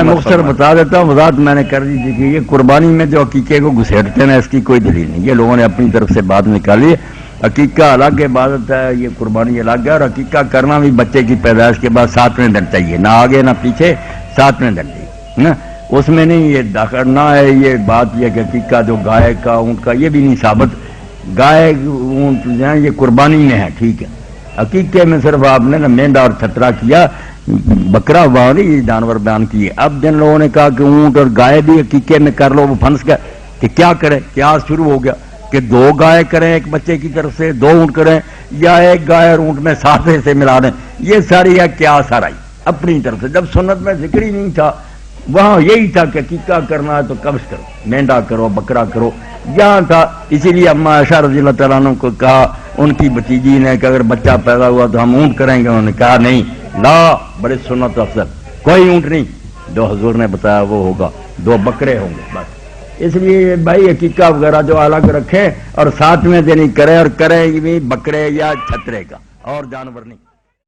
مختصر بتا دیتا ہوں، وضاحت میں نے کر دی تھی کہ یہ قربانی میں جو عقیقے کو گھسیٹتے ہیں اس کی کوئی دلیل نہیں، یہ لوگوں نے اپنی طرف سے بات نکالی ہے۔ عقیقہ الگ عبادت ہے، یہ قربانی الگ ہے، اور عقیقہ کرنا بھی بچے کی پیدائش کے بعد 7ویں دن چاہیے، نہ آگے نہ پیچھے، 7ویں دن چاہیے نا، اس میں نہیں یہ داخل نہ ہے یہ بات یہ کہ عقیقہ جو گائے کا اونٹ کا یہ بھی نہیں ثابت، گائے اونٹ جو ہیں یہ قربانی میں ہے ٹھیک ہے، عقیقے میں صرف آپ نے نا مینڈا اور چھترا کیا، بکرا ہوا نہیں یہ جانور بیان کیے۔ اب جن لوگوں نے کہا کہ اونٹ اور گائے بھی عقیقے میں کر لو، وہ پھنس گئے کہ کیا کریں، کیا شروع ہو گیا کہ 2 گائے کریں ایک بچے کی طرف سے، 2 اونٹ کریں، یا ایک گائے اور اونٹ میں 7 سے ملا دیں، یہ ساری ہے کیا سرائی اپنی طرف سے، جب سنت میں ذکر ہی نہیں تھا، وہاں یہی تھا کہ عقیقہ کرنا ہے تو قبض کرو، مینڈا کرو، بکرا کرو، یہاں تھا۔ اسی لیے اما عائشہ رضی اللہ تعالیٰ عنہ کو کہا ان کی بھتیجی نے کہ اگر بچہ پیدا ہوا تو ہم اونٹ کریں گے، انہوں نے کہا نہیں، لا بڑے سنت افضل، کوئی اونٹ نہیں، جو حضور نے بتایا وہ ہوگا، 2 بکرے ہوں گے بس۔ اس لیے بھائی عقیقہ وغیرہ جو الگ رکھیں اور 7ویں دن ہی کریں، اور کریں بھی بکرے یا چھترے کا اور جانور نہیں۔